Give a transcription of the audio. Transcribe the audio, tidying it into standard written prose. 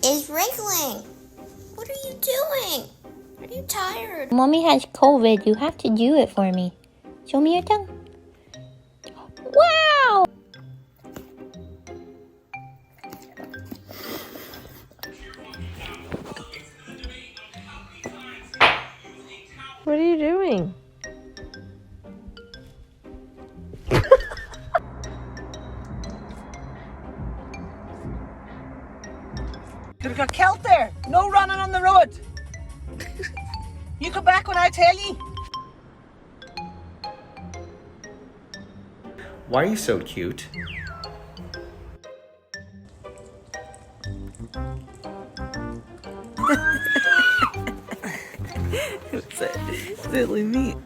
It's wriggling. What are you doing? Are you tired? Mommy has COVID. You have to do it for me. Show me your tongue. Wow! What are you doing? Could have got killed there. No running on the road. You come back when I tell you. Why are you so cute? Silly me.